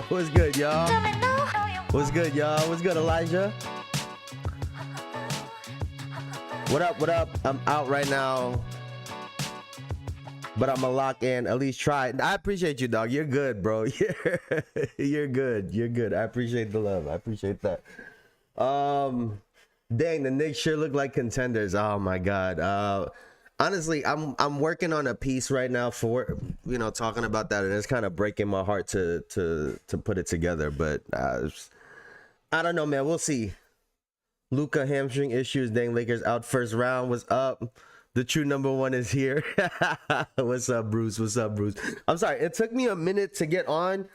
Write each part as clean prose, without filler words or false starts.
What's good, y'all? What's good, y'all? What's good, Elijah? What up? What up? I'm out right now, but I'm gonna lock in. At least try. I appreciate you, dog. You're good, bro. You're good. You're good. I appreciate the love. I appreciate that. Dang, the Knicks sure look like contenders. Oh my God. Honestly, I'm working on a piece right now for, you know, talking about that, and it's kind of breaking my heart to put it together. But I don't know, man. We'll see. Luka hamstring issues. Dang, Lakers out first round. What's up? The true number one is here. What's up, Bruce? What's up, Bruce? I'm sorry. It took me a minute to get on.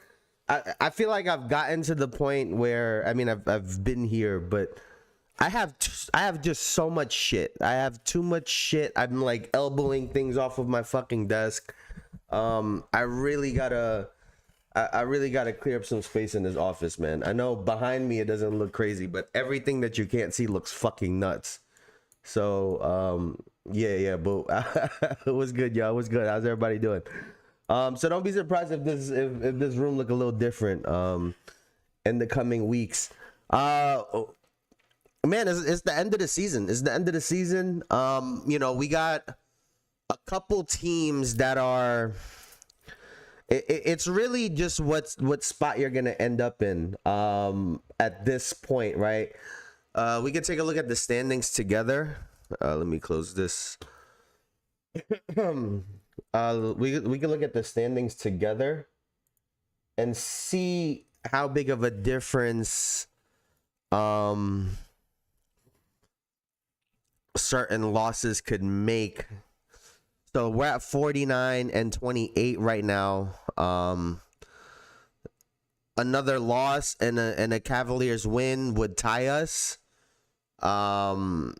I feel like I've gotten to the point where, I mean, I've been here, but I have just so much shit. I have too much shit. I'm like elbowing things off of my fucking desk. I really gotta clear up some space in this office, man. I know behind me it doesn't look crazy, but everything that you can't see looks fucking nuts. So yeah, but what's good, y'all? What's good? How's everybody doing? So don't be surprised if this room look a little different in the coming weeks. Man, it's the end of the season. It's the end of the season. You know, we got a couple teams that are. It's really just what spot you're gonna end up in at this point, right? We can take a look at the standings together. Let me close this. We can look at the standings together and see how big of a difference certain losses could make. So we're at 49 and 28 right now. Another loss and a Cavaliers win would tie us. I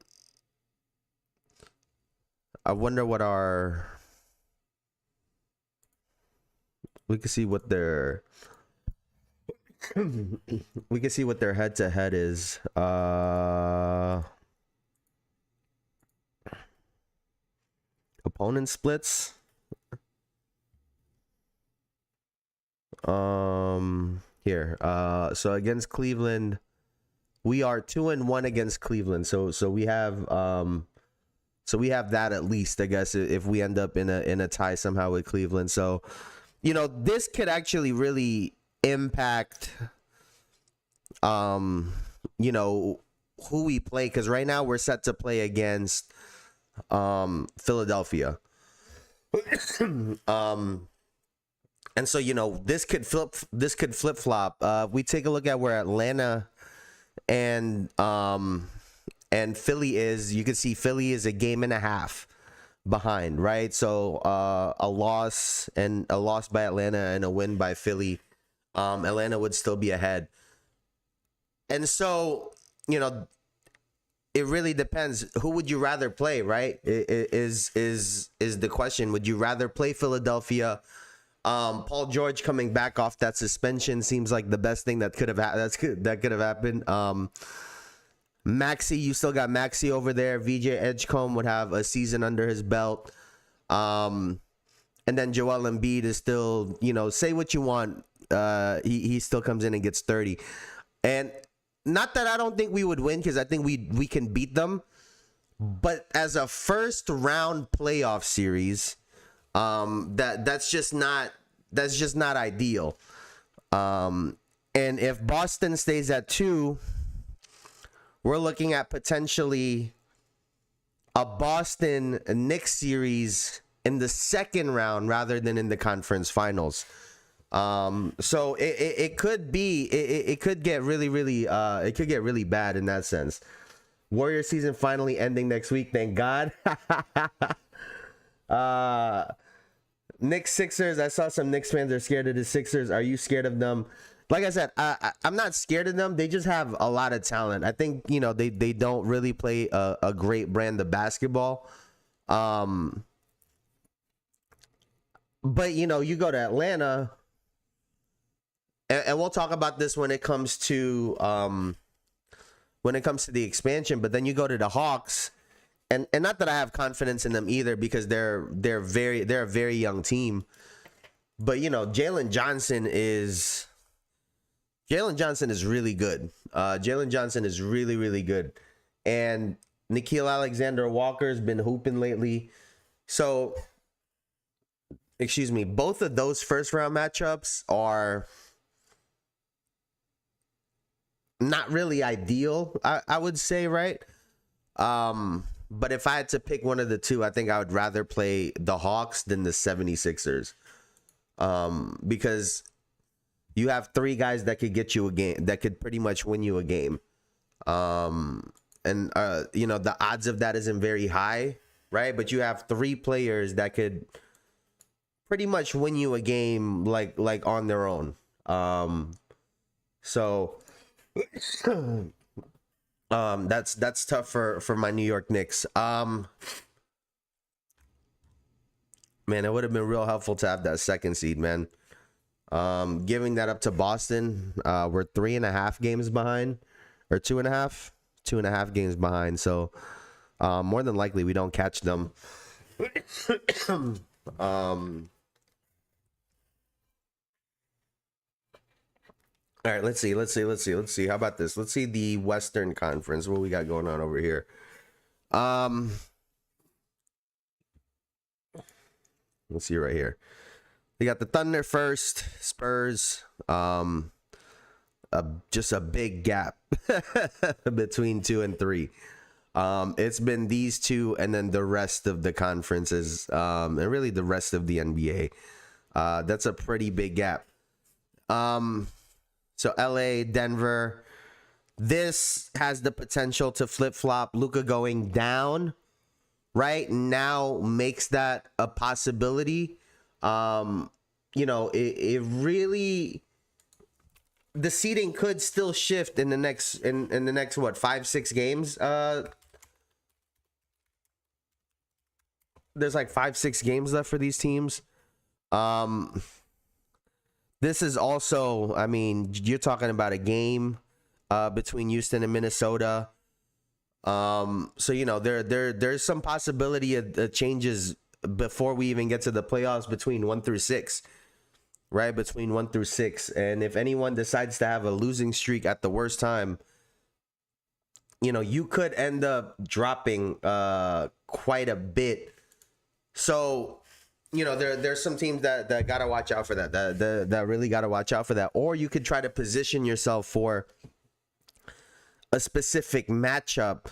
wonder what we can see what their We can see what their head-to-head is. Opponent splits. Here. So against Cleveland, we are 2-1 against Cleveland. So we have that at least, I guess, if we end up in a tie somehow with Cleveland. So, you know, this could actually really impact you know, who we play, because right now we're set to play against Philadelphia. And so, you know, this could flip-flop. We take a look at where Atlanta and Philly is. You can see Philly is a game and a half behind, right? So a loss by Atlanta and a win by Philly, Atlanta would still be ahead. And so, you know, it really depends. Who would you rather play, right? Is the question. Would you rather play Philadelphia? Paul George coming back off that suspension seems like the best thing that could have happened. Maxey, you still got Maxey over there. VJ Edgecombe would have a season under his belt. And then Joel Embiid is still, you know, say what you want. He still comes in and gets 30. And not that I don't think we would win, because I think we can beat them. But as a first round playoff series, that's just not ideal. And if Boston stays at 2, we're looking at potentially a Boston Knicks series in the second round rather than in the conference finals. So it could get really bad in that sense. Warrior season finally ending next week, thank God. Knicks Sixers. I saw some Knicks fans are scared of the Sixers. Are you scared of them? Like I said, I'm not scared of them. They just have a lot of talent. I think, you know, they don't really play a great brand of basketball. But, you know, you go to Atlanta, and we'll talk about this when it comes to the expansion. But then you go to the Hawks, and not that I have confidence in them either, because they're a very young team. But, you know, Jalen Johnson is really good. Jalen Johnson is really, really good. And Nickeil Alexander-Walker's been hooping lately. So, excuse me, both of those first round matchups are not really ideal, I would say, right? But if I had to pick one of the two, I think I would rather play the Hawks than the 76ers. Because you have 3 guys that could get you a game, that could pretty much win you a game. And you know, the odds of that isn't very high, right? But you have 3 players that could pretty much win you a game like on their own. So that's tough for my New York Knicks. Man, it would have been real helpful to have that second seed, man. Giving that up to Boston, we're 3.5 games behind, or 2.5 games behind. So more than likely we don't catch them. All right, let's see. How about this? Let's see the Western Conference. What we got going on over here? Let's see right here. We got the Thunder first, Spurs. Just a big gap between 2 and 3. It's been these two, and then the rest of the conferences, and really the rest of the NBA. That's a pretty big gap. So LA, Denver, this has the potential to flip-flop. Luka going down right now makes that a possibility. You know, it really, the seeding could still shift in the next in the next what, 5-6 games. There's like 5-6 games left for these teams. this is also, I mean, you're talking about a game between Houston and Minnesota. So there's some possibility of changes before we even get to the playoffs between 1 through 6, right? Between 1 through 6, and if anyone decides to have a losing streak at the worst time, you could end up dropping quite a bit. So there's some teams that gotta watch out for that really gotta watch out for that. Or you could try to position yourself for a specific matchup.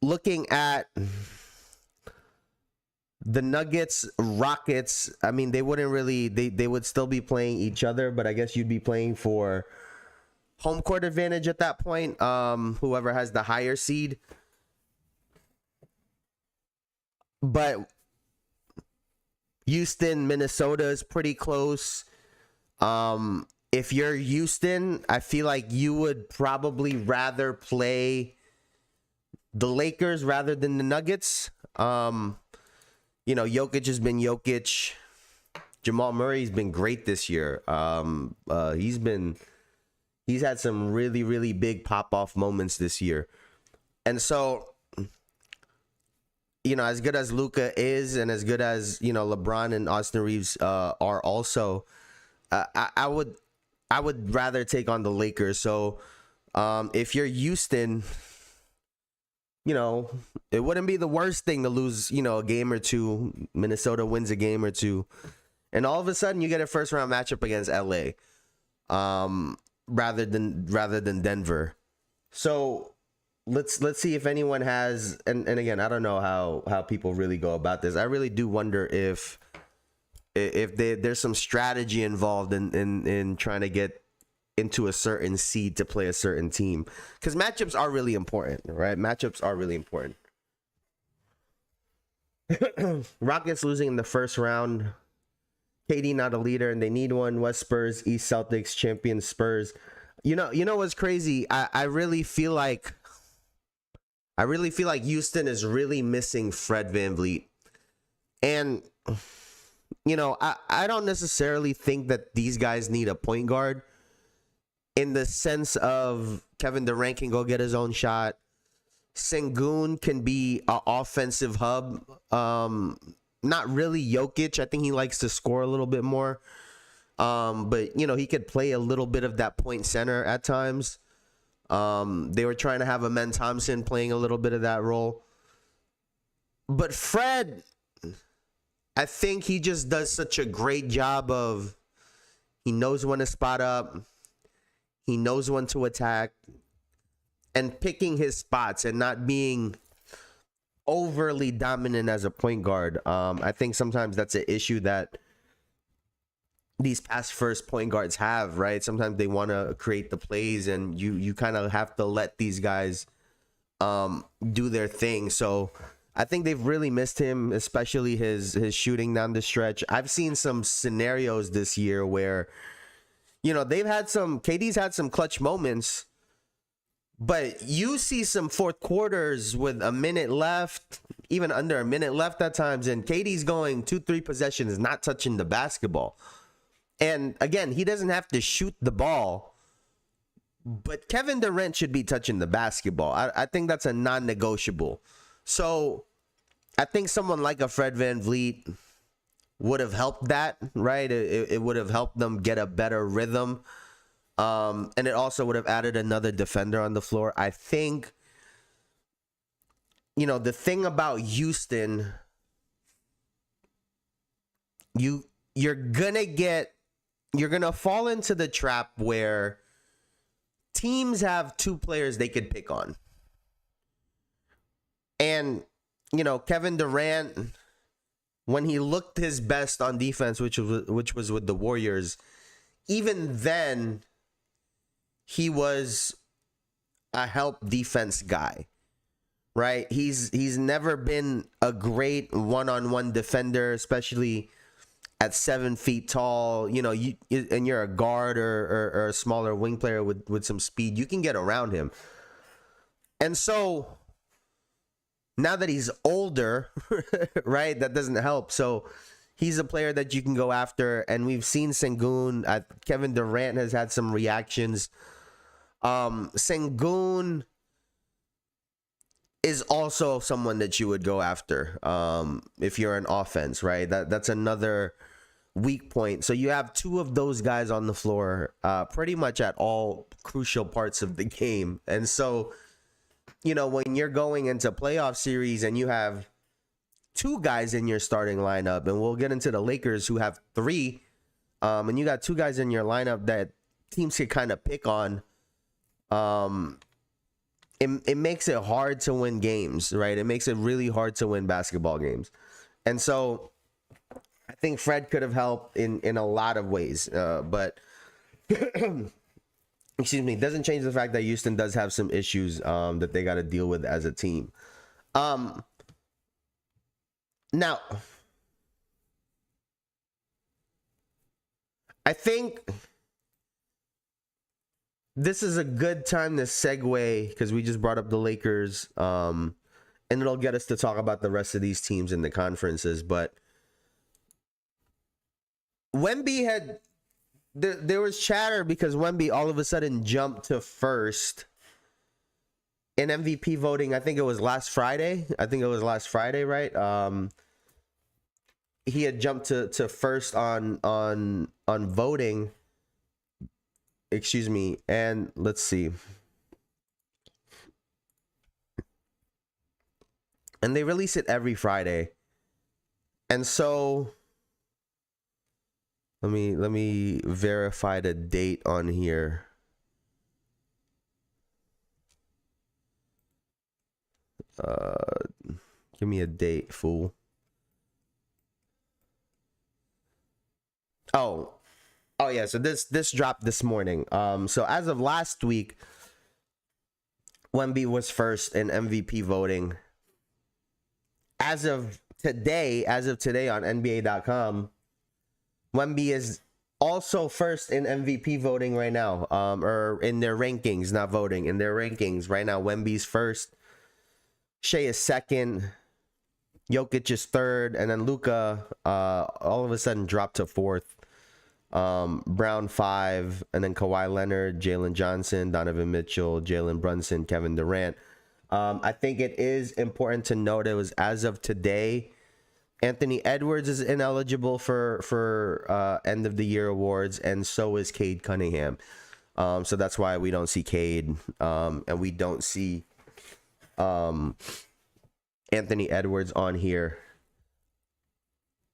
Looking at the Nuggets, Rockets, I mean, they wouldn't really, they would still be playing each other, but I guess you'd be playing for home court advantage at that point. Whoever has the higher seed. But Houston, Minnesota is pretty close. If you're Houston, I feel like you would probably rather play the Lakers rather than the Nuggets. Jokic has been Jokic. Jamal Murray's been great this year. He's had some really, really big pop-off moments this year. And so, as good as Luka is and as good as, LeBron and Austin Reeves are also, I would rather take on the Lakers. So if you're Houston, it wouldn't be the worst thing to lose, a game or two. Minnesota wins a game or two, and all of a sudden you get a first round matchup against LA, rather than Denver. So let's see if anyone has, and again, I don't know how people really go about this. I really do wonder if there's some strategy involved in trying to get into a certain seed to play a certain team, because matchups are really important, right? Matchups are really important. Rockets losing in the first round. KD not a leader, and they need one. West Spurs, East Celtics, champion Spurs. You know what's crazy? I really feel like Houston is really missing Fred VanVleet, and I don't necessarily think that these guys need a point guard, in the sense of Kevin Durant can go get his own shot. Sengun can be an offensive hub. Not really Jokic. I think he likes to score a little bit more. But he could play a little bit of that point center at times. They were trying to have Amen Thompson playing a little bit of that role. But Fred, I think he just does such a great job of, he knows when to spot up. He knows when to attack, and picking his spots and not being overly dominant as a point guard. I think sometimes that's an issue that these pass first point guards have, right? Sometimes they want to create the plays, and you kind of have to let these guys do their thing. So I think they've really missed him, especially his shooting down the stretch. I've seen some scenarios this year where KD's had some clutch moments, but you see some fourth quarters with a minute left, even under a minute left at times, and KD's going 2-3 possessions, not touching the basketball. And again, he doesn't have to shoot the ball, but Kevin Durant should be touching the basketball. I think that's a non-negotiable. So I think someone like a Fred VanVleet would have helped that, right? It would have helped them get a better rhythm. And it also would have added another defender on the floor. I think, the thing about Houston, you're gonna fall into the trap where teams have two players they could pick on. And, Kevin Durant, when he looked his best on defense, which was with the Warriors, even then, he was a help defense guy, right? He's never been a great one-on-one defender, especially at 7 feet tall. And you're a guard or a smaller wing player with some speed. You can get around him. And so now that he's older, right, that doesn't help. So he's a player that you can go after. And we've seen Sengun. Kevin Durant has had some reactions. Sengun is also someone that you would go after if you're an offense, right? That's another weak point. So you have two of those guys on the floor pretty much at all crucial parts of the game. And so, you know, when you're going into playoff series and you have two guys in your starting lineup, and we'll get into the Lakers who have three, and you got two guys in your lineup that teams can kind of pick on, it makes it hard to win games, right? It makes it really hard to win basketball games. And so I think Fred could have helped in a lot of ways, but excuse me, doesn't change the fact that Houston does have some issues that they got to deal with as a team. Now, I think this is a good time to segue, because we just brought up the Lakers, and it'll get us to talk about the rest of these teams in the conferences. But Wemby had, there was chatter because Wemby all of a sudden jumped to first in MVP voting. I think it was last Friday. Right? He had jumped to first on voting. Excuse me. And let's see. And they release it every Friday. And so let me verify the date on here. Give me a date, fool. Oh yeah, so this dropped this morning. So as of last week, Wemby was first in MVP voting. As of today on NBA.com, Wemby is also first in MVP voting right now. Or in their rankings, not voting, in their rankings right now. Wemby's first, Shea is second, Jokic is third, and then Luka all of a sudden dropped to fourth. Brown 5, and then Kawhi Leonard, Jalen Johnson, Donovan Mitchell, Jalen Brunson, Kevin Durant. I think it is important to note it was as of today. Anthony Edwards is ineligible for end of the year awards, and so is Cade Cunningham. So that's why we don't see Cade, and we don't see Anthony Edwards on here.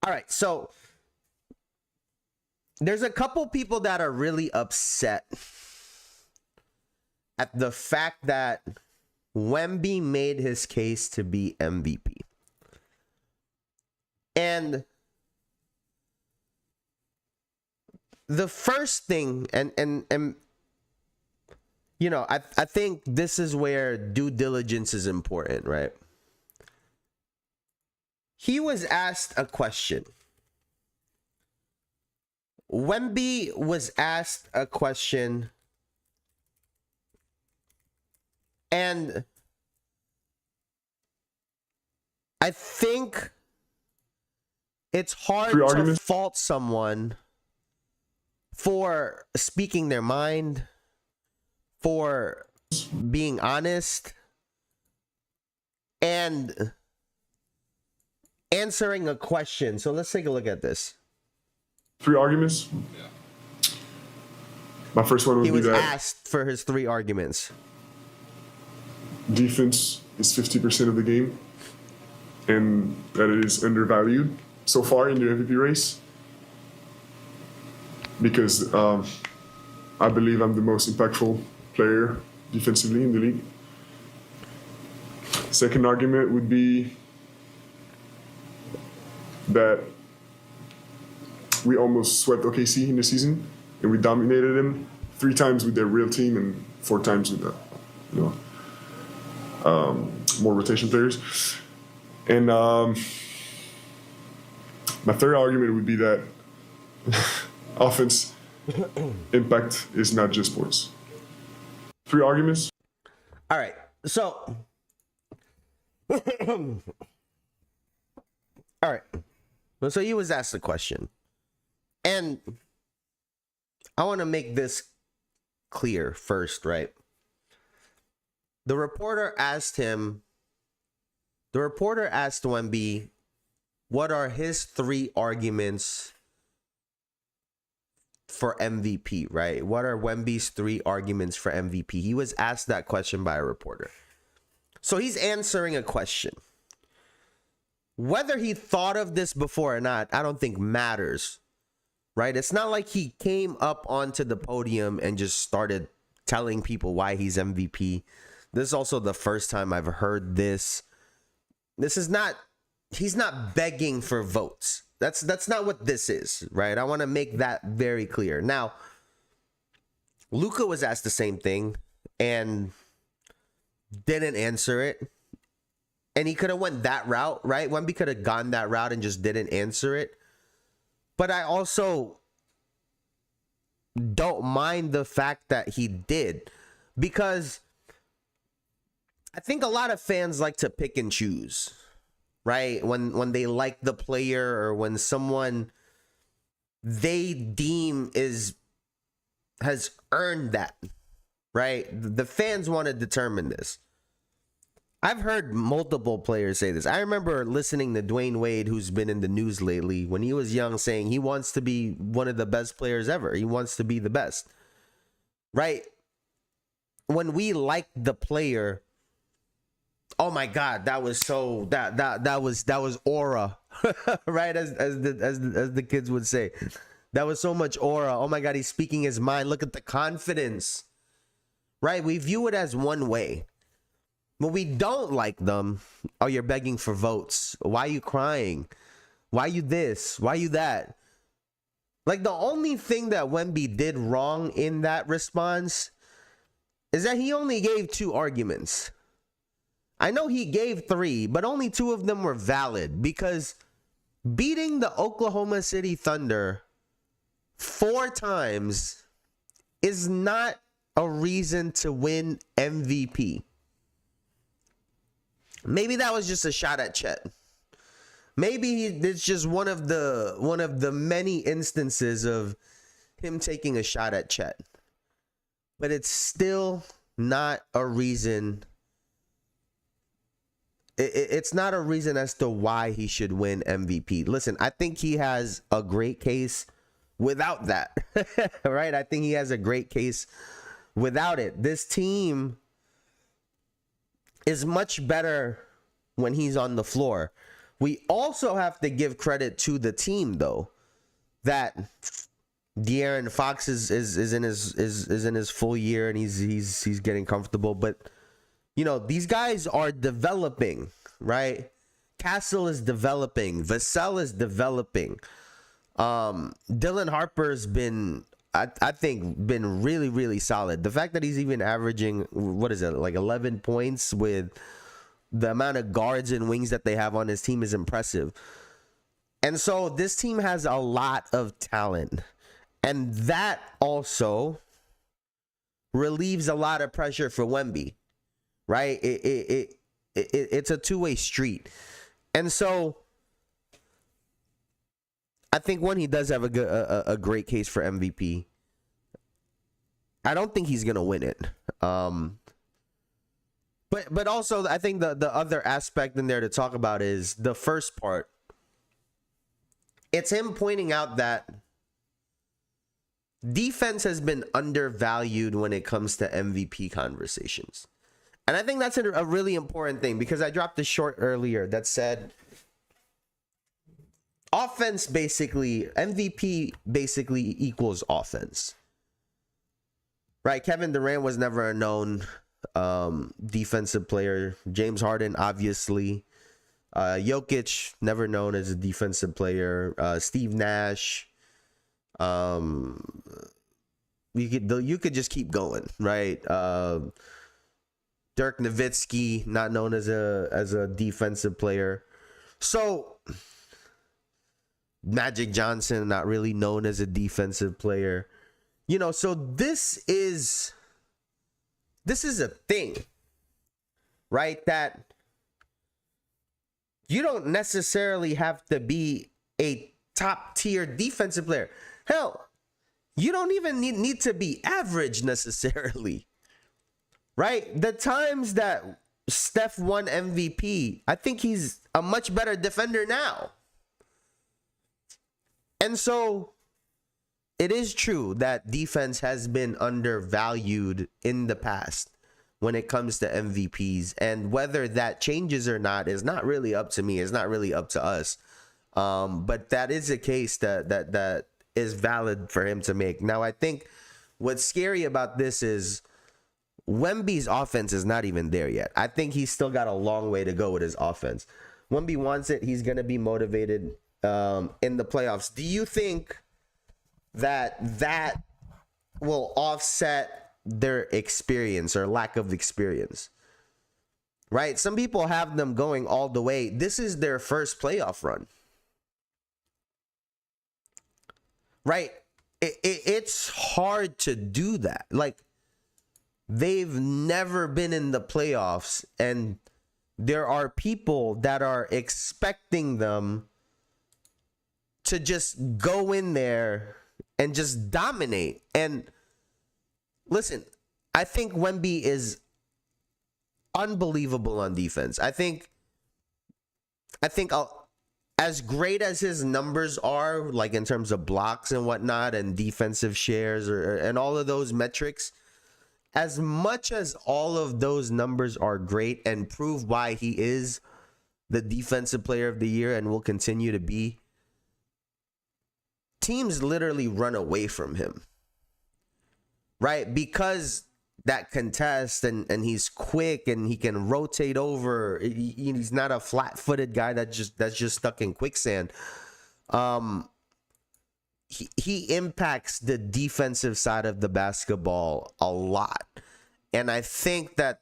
All right, so there's a couple people that are really upset at the fact that Wemby made his case to be MVP. And the first thing, and you know, I think this is where due diligence is important, right? He was asked a question. Wemby was asked a question, and I think it's hard to fault someone for speaking their mind, for being honest, and answering a question. So let's take a look at this. 3 arguments. Yeah. My first one would be that he was asked for his 3 arguments. Defense is 50% of the game, and that it is undervalued so far in the MVP race. Because I believe I'm the most impactful player defensively in the league. Second argument would be that we almost swept OKC in the season, and we dominated them 3 times with their real team and 4 times with the, more rotation players. And my third argument would be that offense impact is not just sports. 3 arguments. All right, so all right. Well, so he was asked the question. And I want to make this clear first, right? The reporter asked Wemby, what are his 3 arguments for MVP, right? What are Wemby's 3 arguments for MVP? He was asked that question by a reporter. So he's answering a question. Whether he thought of this before or not, I don't think matters, right? It's not like he came up onto the podium and just started telling people why he's MVP. This is also the first time I've heard this. He's not begging for votes. That's not what this is, right? I want to make that very clear. Now, Luka was asked the same thing and didn't answer it. And he could have went that route, right? Wemby could have gone that route and just didn't answer it. But I also don't mind the fact that he did, because I think a lot of fans like to pick and choose, right? When they like the player, or when someone they deem has earned that, right? The fans want to determine this. I've heard multiple players say this. I remember listening to Dwayne Wade, who's been in the news lately, when he was young, saying he wants to be one of the best players ever. He wants to be the best, right? When we like the player, oh my God, that was so that was aura, right? As the kids would say, that was so much aura. Oh my God, he's speaking his mind. Look at the confidence, right? We view it as one way. When we don't like them, oh, you're begging for votes. Why are you crying? Why are you this? Why are you that? Like, the only thing that Wemby did wrong in that response is that he only gave 2 arguments. I know he gave 3, but only 2 of them were valid, because beating the Oklahoma City Thunder 4 times is not a reason to win MVP. Maybe that was just a shot at Chet. Maybe it's just one of the many instances of him taking a shot at Chet. But it's still not a reason. It's not a reason as to why he should win MVP. Listen, I think he has a great case without that. Right? I think he has a great case without it. This team is much better when he's on the floor. We also have to give credit to the team, though, that De'Aaron Fox is in his full year, and he's getting comfortable. But you know, these guys are developing, right? Castle is developing. Vassell is developing. Dylan Harper's been, I think, been really, really solid. The fact that he's even averaging, what is it, like 11 points with the amount of guards and wings that they have on his team is impressive. And so this team has a lot of talent. And that also relieves a lot of pressure for Wemby, right? It's a two-way street. And so I think when he does have a great case for MVP, I don't think he's gonna win it. But also I think the other aspect in there to talk about is the first part. It's him pointing out that defense has been undervalued when it comes to MVP conversations. And I think that's a really important thing, because I dropped a short earlier that said offense basically, MVP basically equals offense. Right? Kevin Durant was never a known defensive player. James Harden, obviously. Jokic, never known as a defensive player. Steve Nash. You could just keep going, right? Dirk Nowitzki, not known as a defensive player. So Magic Johnson, not really known as a defensive player. You know, so this is a thing, right? That you don't necessarily have to be a top tier defensive player. Hell, you don't even need to be average necessarily, right? The times that Steph won MVP, I think he's a much better defender now. And so it is true that defense has been undervalued in the past when it comes to MVPs, and whether that changes or not is not really up to me. It's not really up to us. But that is a case that is valid for him to make. Now, I think what's scary about this is Wemby's offense is not even there yet. I think he's still got a long way to go with his offense. Wemby wants it. He's going to be motivated in the playoffs. Do you think that will offset their experience or lack of experience? Right? Some people have them going all the way. This is their first playoff run. Right? It's hard to do that. Like, they've never been in the playoffs, and there are people that are expecting them to just go in there and just dominate. And listen, I think Wemby is unbelievable on defense. I think as great as his numbers are, like in terms of blocks and whatnot and defensive shares and all of those metrics, as much as all of those numbers are great and prove why he is the defensive player of the year and will continue to be, teams literally run away from him, right? Because that contest and he's quick and he can rotate over. He's not a flat-footed guy that's just stuck in quicksand. He impacts the defensive side of the basketball a lot. And I think that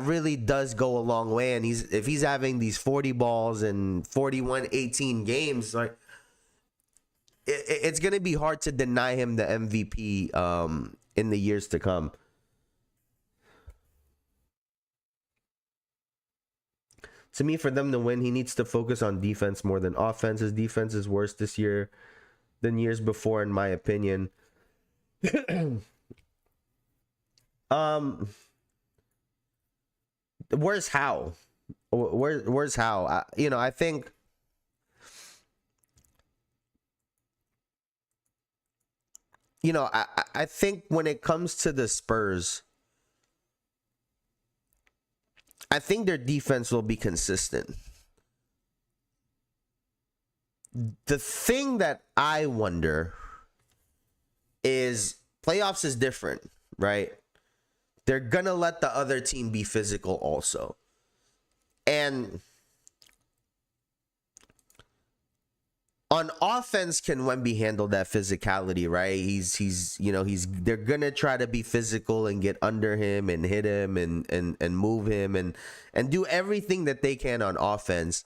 really does go a long way. And if he's having these 40 balls and 41-18 games, like, it's going to be hard to deny him the MVP in the years to come. To me, for them to win, he needs to focus on defense more than offense. His defense is worse this year than years before, in my opinion. Where's how? Where's how? I think I think when it comes to the Spurs, I think their defense will be consistent. The thing that I wonder is playoffs is different, right? They're going to let the other team be physical also. And on offense, can Wemby handle that physicality, right? They're going to try to be physical and get under him and hit him and move him and do everything that they can on offense.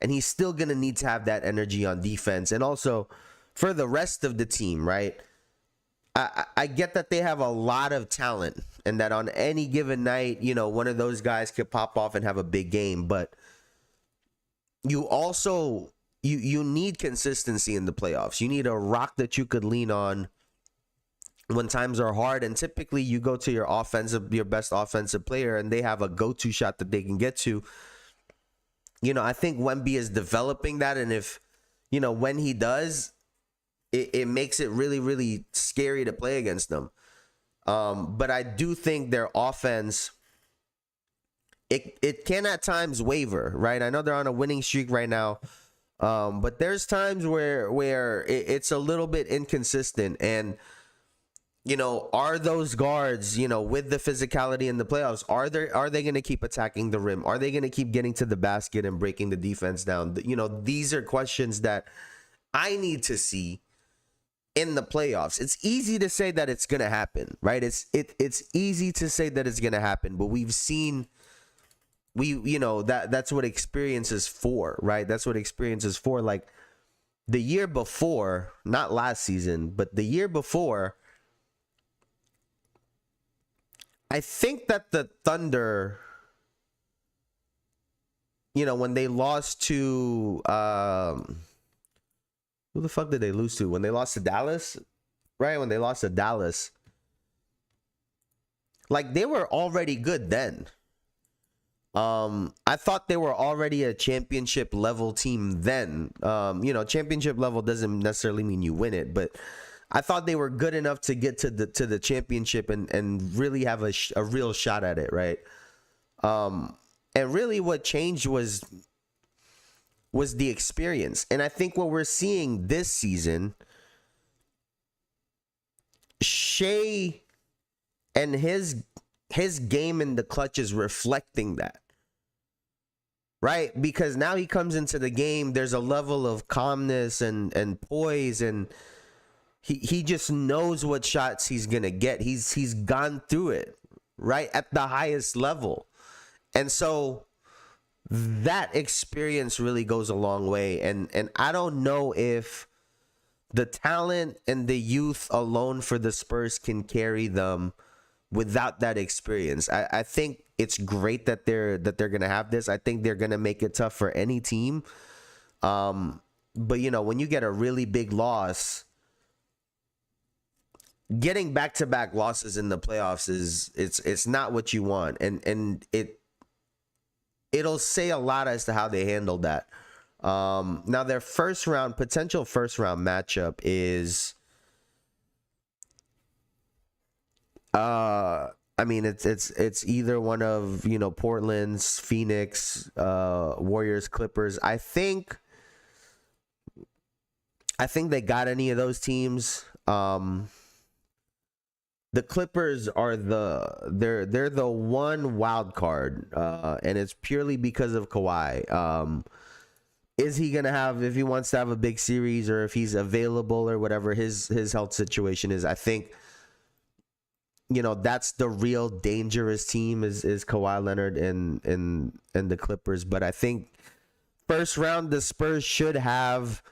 And he's still going to need to have that energy on defense. And also for the rest of the team, right? I get that they have a lot of talent and that on any given night, one of those guys could pop off and have a big game. But you also, you need consistency in the playoffs. You need a rock that you could lean on when times are hard. And typically you go to your best offensive player and they have a go-to shot that they can get to. I think Wemby is developing that. And if, when he does, it makes it really, really scary to play against them. But I do think their offense, it can at times waver, right? I know they're on a winning streak right now. But there's times where it's a little bit inconsistent. And, are those guards, with the physicality in the playoffs, are they going to keep attacking the rim? Are they going to keep getting to the basket and breaking the defense down? These are questions that I need to see in the playoffs. It's easy to say that it's going to happen, right? It's easy to say that it's going to happen, but we've seen that's what experience is for, right? That's what experience is for. Like the year before, not last season, but the year before, I think that the Thunder, when they lost to who the fuck did they lose to? When they lost to Dallas, right? When they lost to Dallas, like they were already good then. I thought they were already a championship level team then. Championship level doesn't necessarily mean you win it, but I thought they were good enough to get to the championship and really have a real shot at it, right? And really what changed was the experience. And I think what we're seeing this season, Shea and his game in the clutch is reflecting that. Right? Because now he comes into the game, there's a level of calmness and poise, and he just knows what shots he's gonna get. He's gone through it, right? At the highest level. And so that experience really goes a long way. And I don't know if the talent and the youth alone for the Spurs can carry them without that experience. I think it's great that they're gonna have this. I think they're gonna make it tough for any team. But when you get a really big loss, getting back-to-back losses in the playoffs it's not what you want, and it'll say a lot as to how they handled that. Now their potential first round matchup is it's either one of Portland's, Phoenix, Warriors, Clippers. I think they got any of those teams. The Clippers are they're the one wild card, and it's purely because of Kawhi. Is he gonna have, if he wants to have a big series, or if he's available, or whatever his health situation is? I think that's the real dangerous team is Kawhi Leonard and the Clippers. But I think first round, the Spurs should have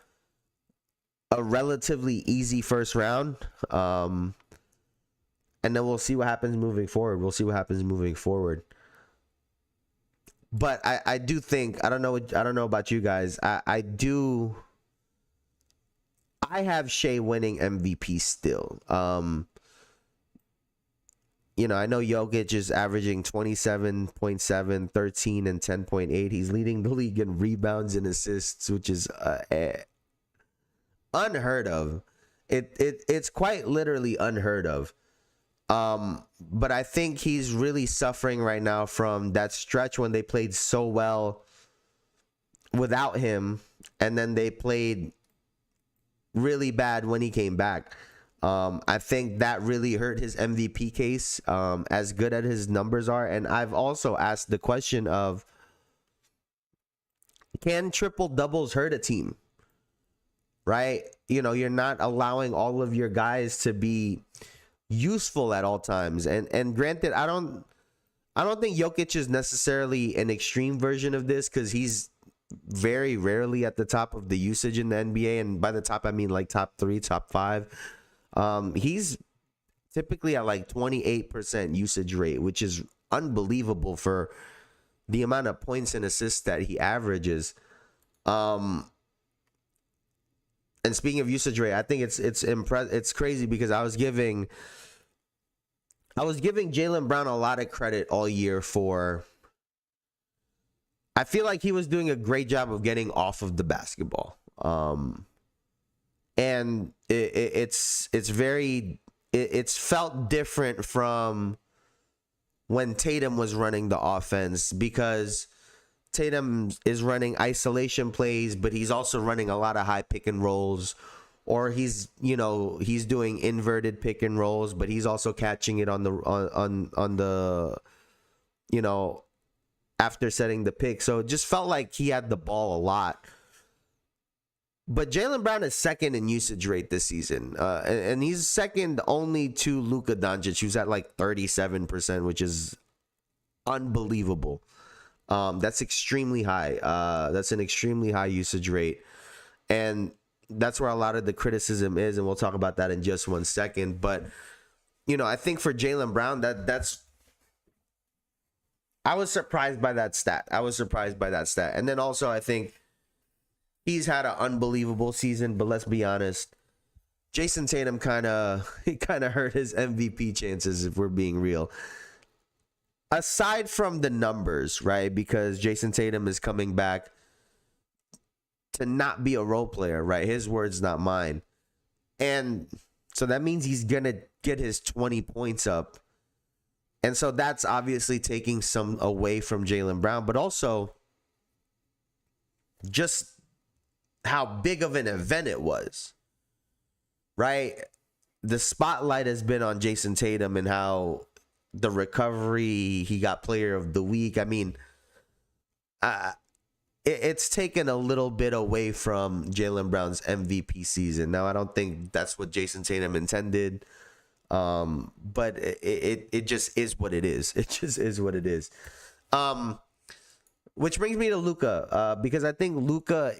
a relatively easy first round. And then we'll see what happens moving forward. But I do think, I don't know about you guys. I have Shea winning MVP still. I know Jokic is averaging 27.7, 13, and 10.8. He's leading the league in rebounds and assists, which is unheard of. It's quite literally unheard of. But I think he's really suffering right now from that stretch when they played so well without him, and then they played really bad when he came back. I think that really hurt his MVP case, as good as his numbers are. And I've also asked the question of, can triple doubles hurt a team? Right? You're not allowing all of your guys to be useful at all times. And granted, I don't think Jokic is necessarily an extreme version of this, because he's very rarely at the top of the usage in the NBA. And by the top, I mean like top 3, top 5. He's typically at like 28% usage rate, which is unbelievable for the amount of points and assists that he averages. And speaking of usage rate, I think it's crazy, because I was giving Jaylen Brown a lot of credit all year for, I feel like he was doing a great job of getting off of the basketball. And it's felt different from when Tatum was running the offense, because Tatum is running isolation plays, but he's also running a lot of high pick and rolls, or he's doing inverted pick and rolls, but he's also catching it on the after setting the pick. So it just felt like he had the ball a lot. But Jaylen Brown is second in usage rate this season, and he's second only to Luka Doncic, who's at like 37%, which is unbelievable. That's extremely high. That's an extremely high usage rate, and that's where a lot of the criticism is, and we'll talk about that in just one second. But I think for Jaylen Brown, I was surprised by that stat. And then also, I think he's had an unbelievable season, but let's be honest, Jayson Tatum kind of hurt his MVP chances, if we're being real. Aside from the numbers, right? Because Jayson Tatum is coming back to not be a role player, right? His words, not mine. And so that means he's going to get his 20 points up. And so that's obviously taking some away from Jaylen Brown, but also just how big of an event it was, right? The spotlight has been on Jayson Tatum and how the recovery, he got player of the week. I mean, it's taken a little bit away from Jaylen Brown's MVP season. Now, I don't think that's what Jayson Tatum intended, but it just is what it is. It just is what it is. Which brings me to Luka, because I think Luka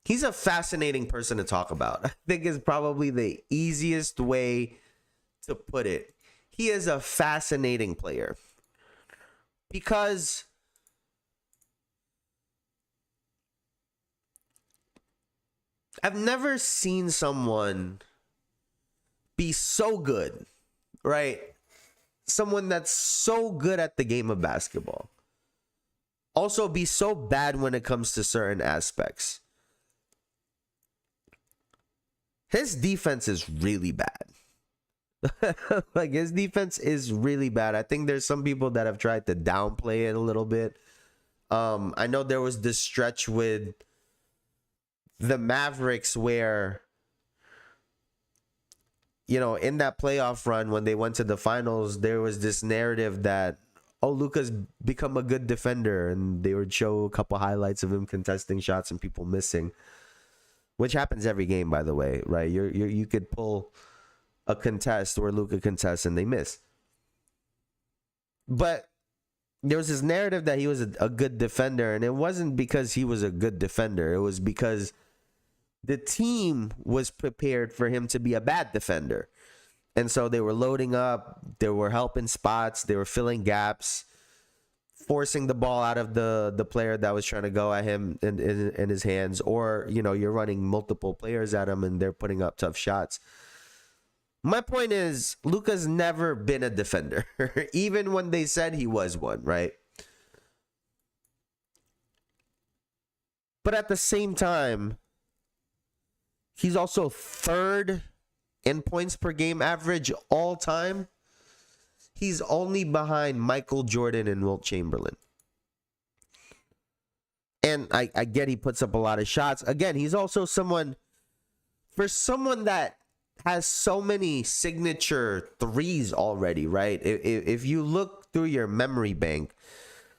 he's a fascinating person to talk about. I think is probably the easiest way to put it. He is a fascinating player because I've never seen someone be so good, right? Someone that's so good at the game of basketball. Also be so bad when it comes to certain aspects. His defense is really bad. Like, his defense is really bad. I think there's some people that have tried to downplay it a little bit. I know there was this stretch with the Mavericks where, you know, in that playoff run when they went to the finals, there was this narrative that, oh, Luka's become a good defender, and they would show a couple highlights of him contesting shots and people missing, which happens every game, by the way, right? You could pull a contest where Luka contests and they miss. But there was this narrative that he was a good defender, and it wasn't because he was a good defender. It was because the team was prepared for him to be a bad defender. And so they were loading up, they were helping spots, they were filling gaps, forcing the ball out of the player that was trying to go at him in his hands. Or, you know, you're running multiple players at him and they're putting up tough shots. My point is, Luka's never been a defender, even when they said he was one, right? But at the same time, he's also third in points per game average all time. He's only behind Michael Jordan and Wilt Chamberlain. And I get he puts up a lot of shots. Again, he's also someone that has so many signature threes already, right? If you look through your memory bank,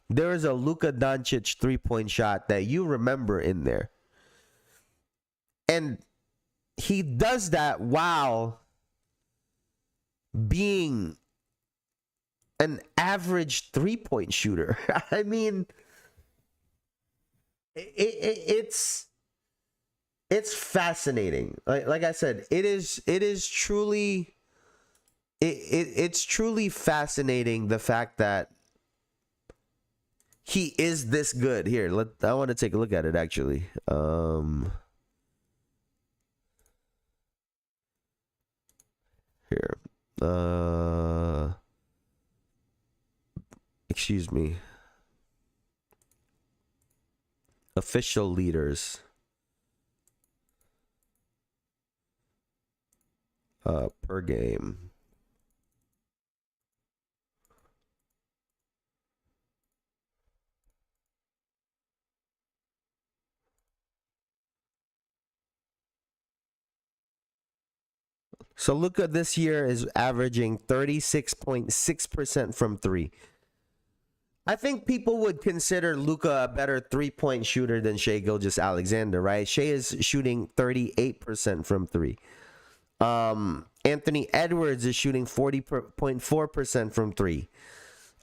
there is a Luka Doncic 3-point shot that you remember in there. And he does that while being an average 3-point shooter. I mean, it's fascinating. Like I said, it's truly fascinating, the fact that he is this good. Here, I want to take a look at it actually. Here. Excuse me. Official leaders. Per game. So Luka this year is averaging 36.6% from three. I think people would consider Luka a better 3-point shooter than Shai Gilgeous-Alexander, right? Shai is shooting 38% from three. Anthony Edwards is shooting 40.4% from three.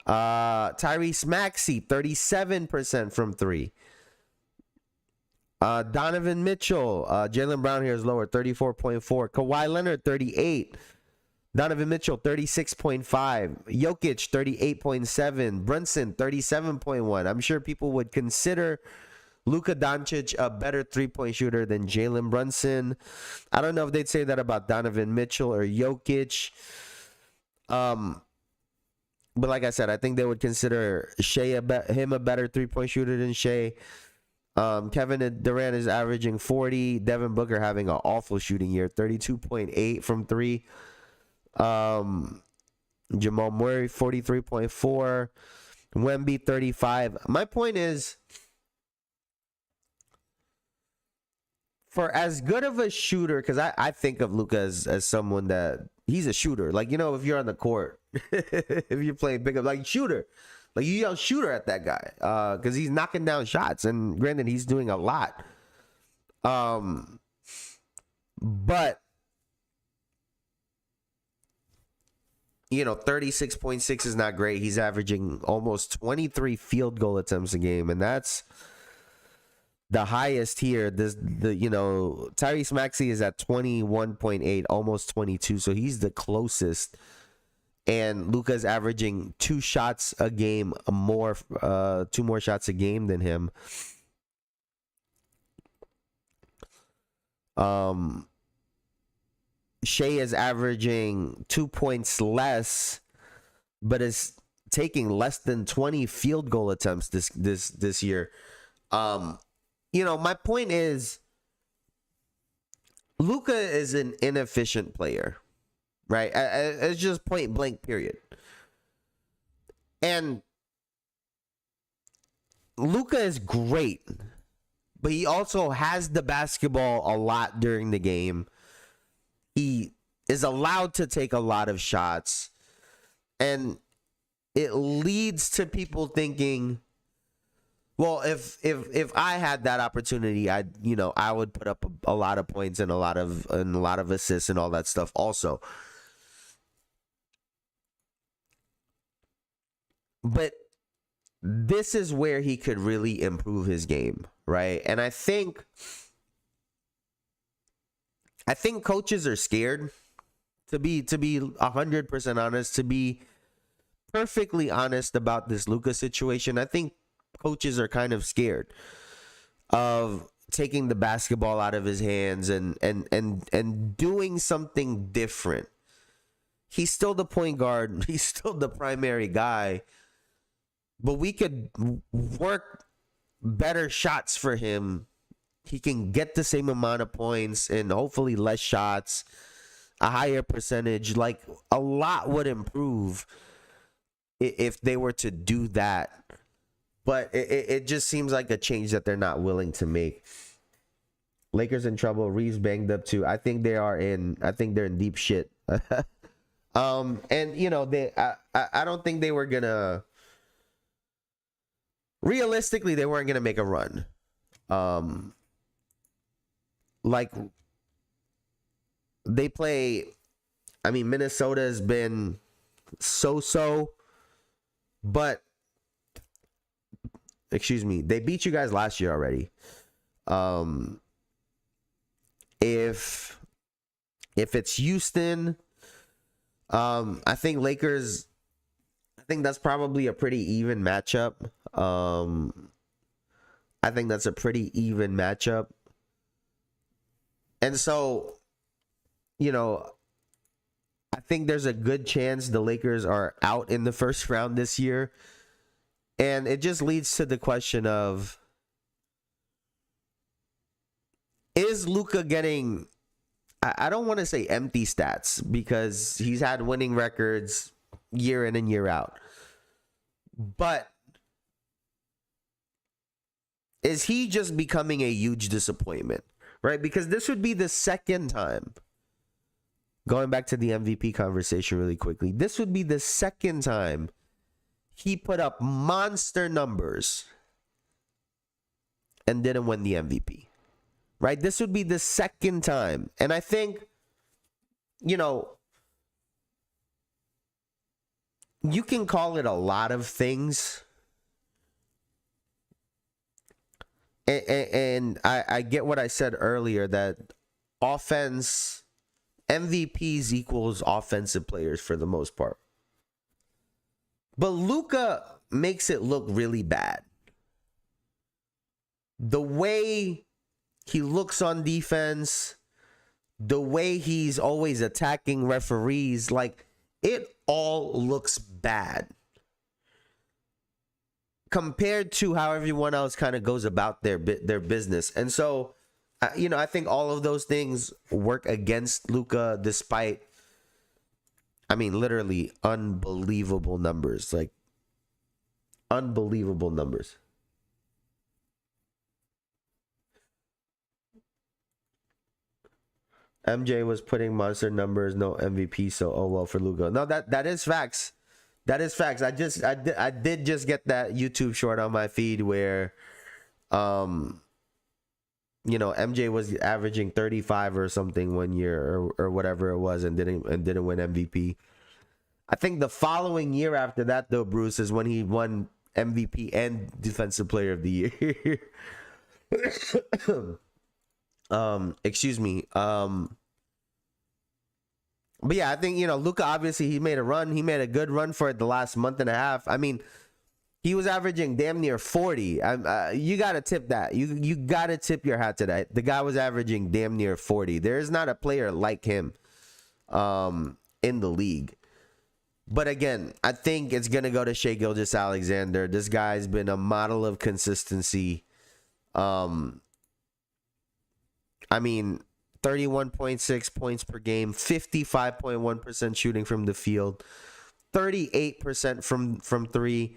Tyrese Maxey, 37% from three. Donovan Mitchell, Jaylen Brown here is lower, 34.4. Kawhi Leonard, 38. Donovan Mitchell, 36.5. Jokic, 38.7. Brunson, 37.1. I'm sure people would consider Luka Doncic a better three-point shooter than Jalen Brunson. I don't know if they'd say that about Donovan Mitchell or Jokic. But like I said, I think they would consider him a better three-point shooter than Shea. Kevin Durant is averaging 40. Devin Booker having an awful shooting year, 32.8 from three. Jamal Murray, 43.4. Wemby, 35. My point is, for as good of a shooter, because I think of Luka as someone that he's a shooter. Like, you know, if you're on the court, if you're playing pickup, like shooter, like you yell shooter at that guy, because he's knocking down shots. And granted, he's doing a lot. But you know, 36.6 is not great. He's averaging almost 23 field goal attempts a game, and that's the highest here. Tyrese Maxey is at 21.8, almost 22, so he's the closest. And Luka's averaging 2 shots a game more, 2 more shots a game than him. Shea is averaging 2 points less, but is taking less than 20 field goal attempts this year. My point is, Luka is an inefficient player, right? It's just point blank, period. And Luka is great, but he also has the basketball a lot during the game. He is allowed to take a lot of shots, and it leads to people thinking, well, if I had that opportunity, I would put up a lot of points and a lot of assists and all that stuff also. But this is where he could really improve his game, right? And I think coaches are scared, to be 100% honest, to be perfectly honest about this Luka situation. I think coaches are kind of scared of taking the basketball out of his hands and doing something different. He's still the point guard. He's still the primary guy, but we could work better shots for him. He can get the same amount of points and hopefully less shots, a higher percentage. Like, a lot would improve if they were to do that. But it just seems like a change that they're not willing to make. Lakers in trouble. Reeves banged up too. I think they're in deep shit. I don't think they were gonna. Realistically, they weren't gonna make a run. Like, they play, Minnesota has been so, but, they beat you guys last year already. If it's Houston, I think that's probably a pretty even matchup. And so, I think there's a good chance the Lakers are out in the first round this year. And it just leads to the question of, is Luka getting, I don't want to say empty stats, because he's had winning records year in and year out. But is he just becoming a huge disappointment? Right? Because this would be the second time, going back to the MVP conversation really quickly, this would be the second time he put up monster numbers and didn't win the MVP. Right? This would be the second time. And I think, you can call it a lot of things. And I get what I said earlier, that offense MVPs equals offensive players for the most part. But Luka makes it look really bad. The way he looks on defense, the way he's always attacking referees, like, it all looks bad compared to how everyone else kind of goes about their business. And so, I think all of those things work against Luka, despite, literally unbelievable numbers. Like, unbelievable numbers. MJ was putting monster numbers, no MVP, so oh well for Luka. No, that is facts. That is facts. I did just get that YouTube short on my feed where MJ was averaging 35 or something one year or whatever it was and didn't win MVP. I think the following year after that, though, Bruce, is when he won MVP and Defensive Player of the Year. Excuse me. But yeah, I think, Luka, obviously he made a run. He made a good run for it the last month and a half. He was averaging damn near 40. You got to tip that. You got to tip your hat to that. The guy was averaging damn near 40. There is not a player like him in the league. But again, I think it's going to go to Shai Gilgeous-Alexander. This guy's been a model of consistency. 31.6 points per game, 55.1% shooting from the field, 38% from three.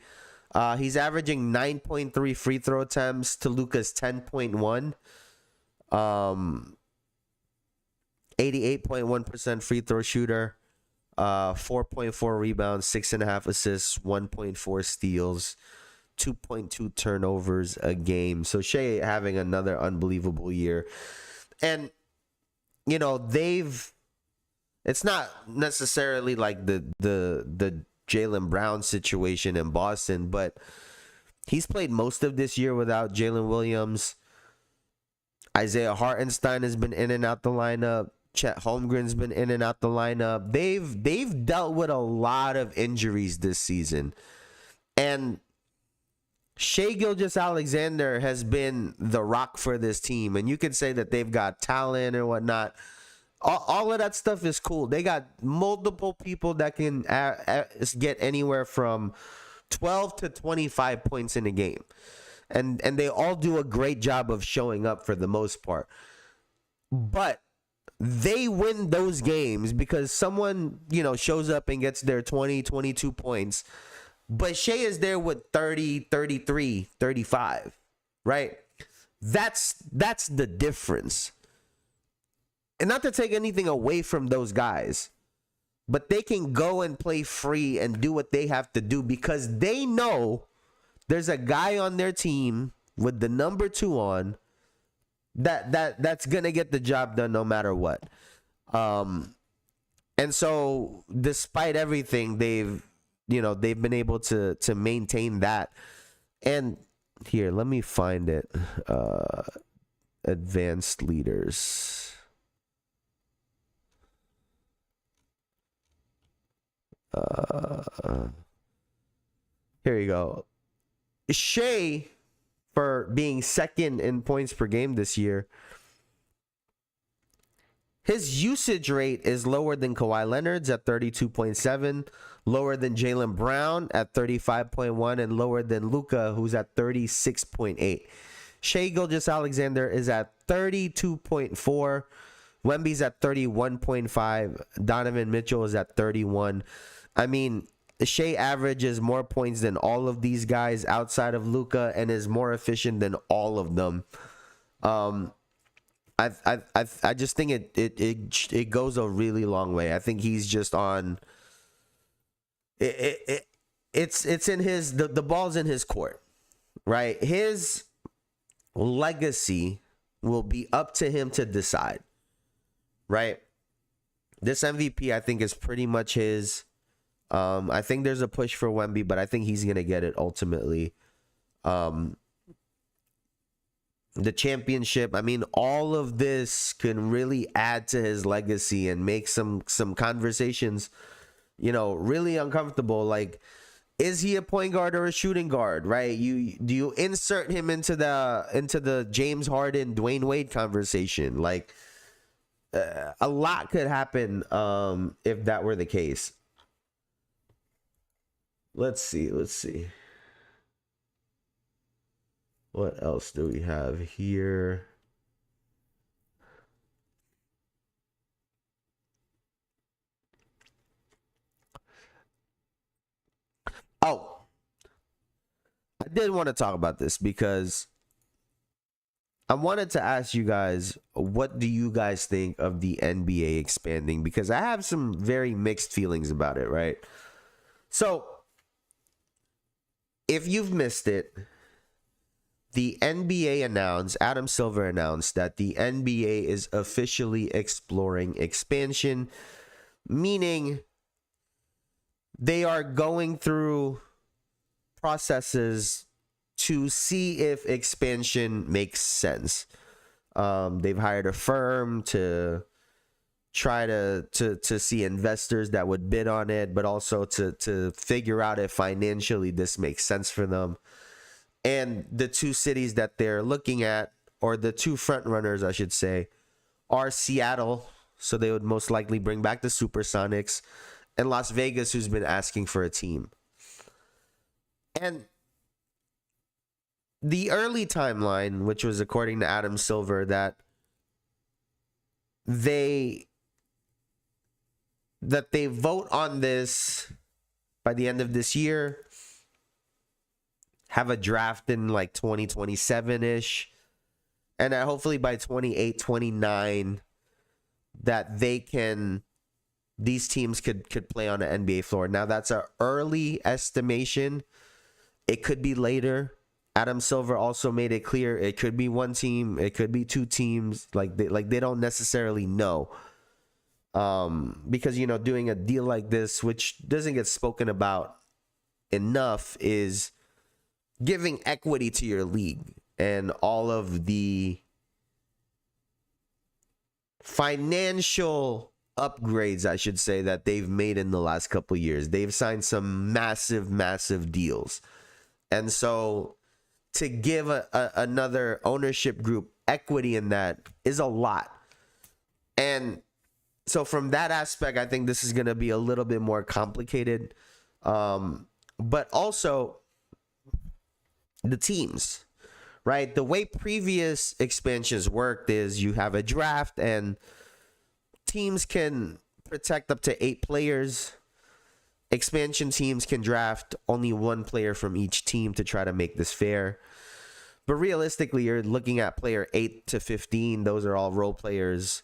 He's averaging 9.3 free throw attempts to Luka's 10.1. 88.1% free throw shooter, 4.4 rebounds, 6.5 assists, 1.4 steals, 2.2 turnovers a game. So Shai having another unbelievable year. And it's not necessarily like the Jaylen Brown situation in Boston, but he's played most of this year without Jalen Williams. Isaiah Hartenstein has been in and out the lineup. Chet Holmgren's been in and out the lineup. They've dealt with a lot of injuries this season. And Shai Gilgeous-Alexander has been the rock for this team. And you could say that they've got talent or whatnot. All of that stuff is cool. They got multiple people that can get anywhere from 12 to 25 points in a game. And they all do a great job of showing up for the most part. But they win those games because someone, shows up and gets their 20, 22 points. But Shai is there with 30, 33, 35, right? That's the difference. And not to take anything away from those guys, but they can go and play free and do what they have to do because they know there's a guy on their team with the number 2 on that's going to get the job done no matter what. And so despite everything, they've been able to maintain that. And here, let me find it. Advanced leaders. Here you go. Shai, for being second in points per game this year, his usage rate is lower than Kawhi Leonard's at 32.7, lower than Jaylen Brown at 35.1, and lower than Luka, who's at 36.8. Shai Gilgeous-Alexander is at 32.4. Wemby's at 31.5. Donovan Mitchell is at 31. Shai averages more points than all of these guys outside of Luka and is more efficient than all of them. I just think it goes a really long way. I think he's just on. It's in his the ball's in his court, right? His legacy will be up to him to decide, right? This MVP, I think, is pretty much his. I think there's a push for Wemby, but I think he's gonna get it ultimately. the championship. I mean, all of this can really add to his legacy and make some conversations, you know, really uncomfortable. Like, is he a point guard or a shooting guard, right? Do you insert him into the James Harden, Dwayne Wade conversation? Like, a lot could happen if that were the case. Let's see. What else do we have here? Oh, I did want to talk about this because I wanted to ask you guys, what do you guys think of the NBA expanding? Because I have some very mixed feelings about it, right? So, if you've missed it, the NBA announced, Adam Silver announced that the NBA is officially exploring expansion, meaning they are going through processes to see if expansion makes sense. They've hired a firm to try to see investors that would bid on it, but also to figure out if financially this makes sense for them. And the two cities that they're looking at, or the two front runners, I should say, are Seattle, so they would most likely bring back the Supersonics, and Las Vegas, who's been asking for a team. And the early timeline, which was according to Adam Silver, that they vote on this by the end of this year, have a draft in like 2027-ish, and that hopefully by 28, 29, that these teams could play on an NBA floor. Now, that's an early estimation. It could be later. Adam Silver also made it clear it could be one team, it could be two teams. Like they don't necessarily know. Because, you know, doing a deal like this, which doesn't get spoken about enough, is giving equity to your league and all of the financial upgrades, I should say, that they've made in the last couple of years. They've signed some massive deals. And so to give another ownership group equity in that is a lot. And so from that aspect, I think this is going to be a little bit more complicated. But also the teams, right? The way previous expansions worked is you have a draft and teams can protect up to 8 players. Expansion teams can draft only 1 player from each team to try to make this fair. But realistically, you're looking at player 8 to 15. Those are all role players,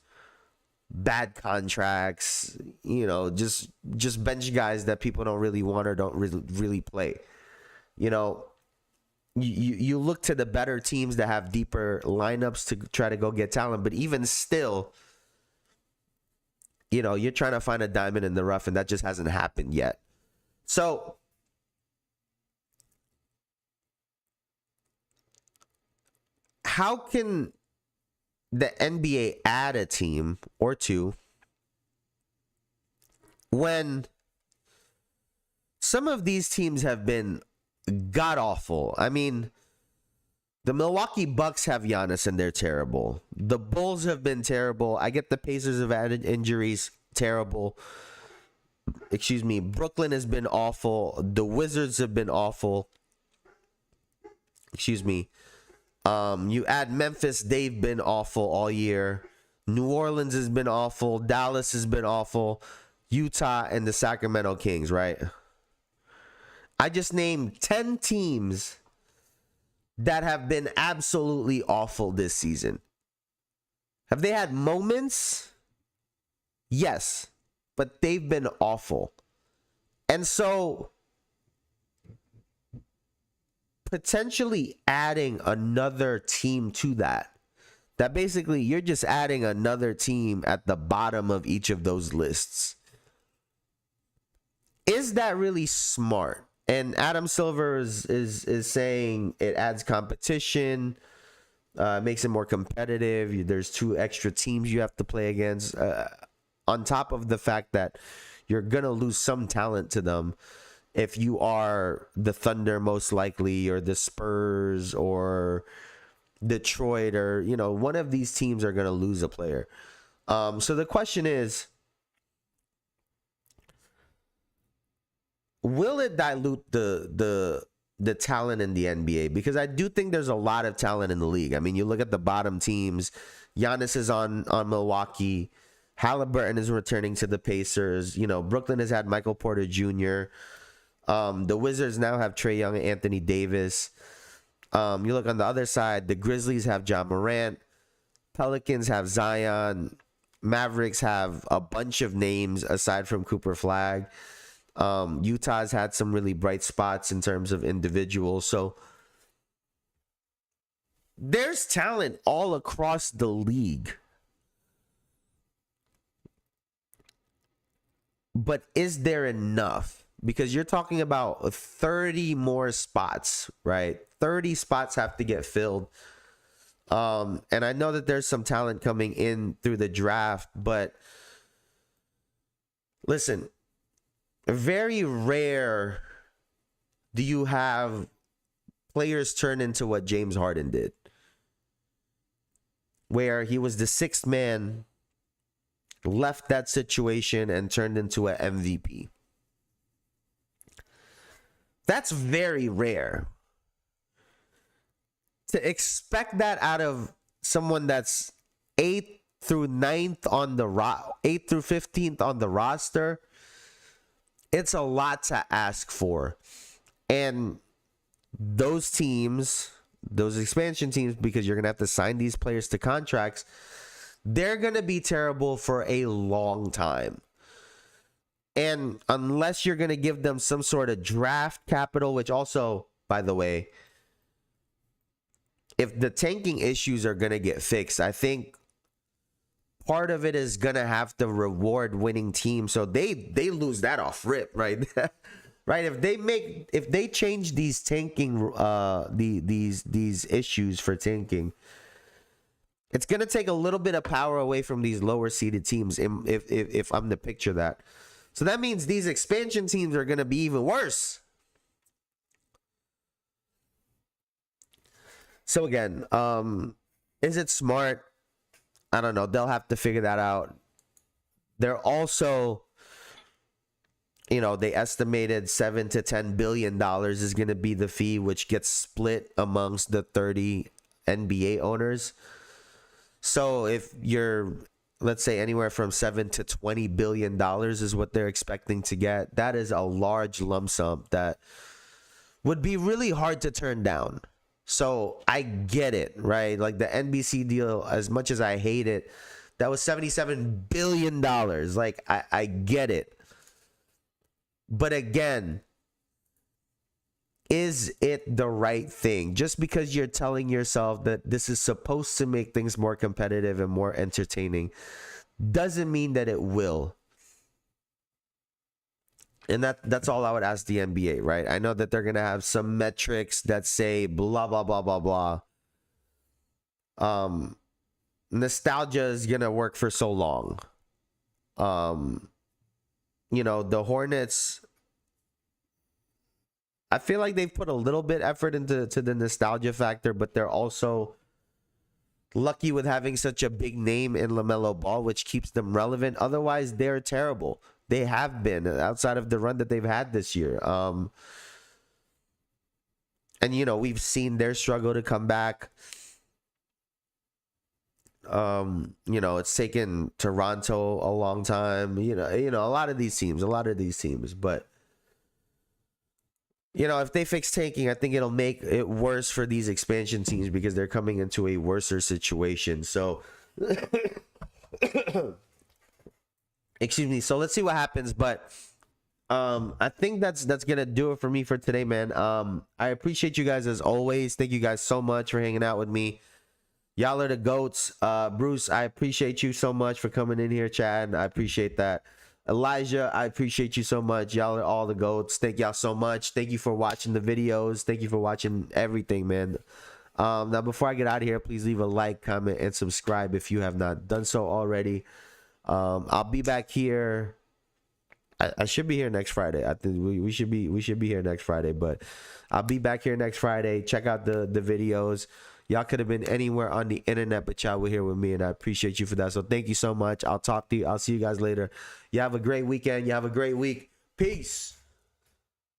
bad contracts, you know, just bench guys that people don't really want or don't really play. You know, you look to the better teams that have deeper lineups to try to go get talent. But even still, you know, you're trying to find a diamond in the rough, and that just hasn't happened yet. So how can the NBA add a team or two when some of these teams have been god awful? I mean, the Milwaukee Bucks have Giannis and they're terrible. The Bulls have been terrible. I get the Pacers have added injuries, terrible. Excuse me. Brooklyn has been awful. The Wizards have been awful. Excuse me. You add Memphis, they've been awful all year. New Orleans has been awful. Dallas has been awful. Utah and the Sacramento Kings, right? I just named 10 teams that have been absolutely awful this season. Have they had moments? Yes, but they've been awful. And so potentially adding another team to that basically you're just adding another team at the bottom of each of those lists. Is that really smart? And Adam Silver is saying it adds competition. Makes it more competitive. There's 2 extra teams you have to play against. On top of the fact that you're gonna lose some talent to them if you are the Thunder, most likely, or the Spurs, or Detroit, or one of these teams are gonna lose a player. So the question is, will it dilute the talent in the NBA? Because I do think there's a lot of talent in the league. I mean, you look at the bottom teams. Giannis is on Milwaukee. Halliburton is returning to the Pacers. Brooklyn has had Michael Porter Jr. The Wizards now have Trae Young and Anthony Davis. You look on the other side, the Grizzlies have Ja Morant. Pelicans have Zion. Mavericks have a bunch of names aside from Cooper Flag. Utah's had some really bright spots in terms of individuals. So there's talent all across the league. But is there enough? Because you're talking about 30 more spots, right? 30 spots have to get filled. And I know that there's some talent coming in through the draft, but listen, very rare do you have players turn into what James Harden did, where he was the 6th man, left that situation, and turned into an MVP. That's very rare. To expect that out of someone that's 8th through 9th on the 8th through 15th on the roster, it's a lot to ask for. And those teams, those expansion teams, because you're going to have to sign these players to contracts, they're going to be terrible for a long time. And unless you're going to give them some sort of draft capital, which also, by the way, if the tanking issues are going to get fixed, I think part of it is going to have to reward winning teams. So they lose that off rip, right? Right? If they change these tanking, these issues for tanking, it's going to take a little bit of power away from these lower seeded teams. If I'm to picture that. So that means these expansion teams are going to be even worse. So again, is it smart? I don't know. They'll have to figure that out. They're also, they estimated $7 to $10 billion is going to be the fee, which gets split amongst the 30 NBA owners. So if you're, let's say, anywhere from $7 to $20 billion is what they're expecting to get, that is a large lump sum that would be really hard to turn down. So I get it, right? Like the NBC deal, as much as I hate it, that was $77 billion. Like I get it. But again, is it the right thing? Just because you're telling yourself that this is supposed to make things more competitive and more entertaining doesn't mean that it will. And that's all I would ask the NBA, right? I know that they're going to have some metrics that say blah, blah, blah, blah, blah. Nostalgia is going to work for so long. The Hornets, I feel like they've put a little bit effort into the nostalgia factor, but they're also lucky with having such a big name in LaMelo Ball, which keeps them relevant. Otherwise, they're terrible. They have been, outside of the run that they've had this year. And, we've seen their struggle to come back. It's taken Toronto a long time. A lot of these teams. But, if they fix tanking, I think it'll make it worse for these expansion teams because they're coming into a worser situation. So... Excuse me. So let's see what happens. But I think that's gonna do it for me for today, man. I appreciate you guys as always. Thank you guys so much for hanging out with me. Y'all are the goats. Bruce, I appreciate you so much for coming in here, Chad. I appreciate that. Elijah, I appreciate you so much. Y'all are all the goats. Thank y'all so much. Thank you for watching the videos. Thank you for watching everything, man. Now, before I get out of here, please leave a like, comment, and subscribe if you have not done so already. I'll be back here. I should be here next Friday. I think we should be here next Friday, but I'll be back here next Friday. Check out the videos. Y'all could have been anywhere on the internet, but y'all were here with me, and I appreciate you for that. So thank you so much. I'll talk to you. I'll see you guys later. You have a great weekend. You have a great week. Peace.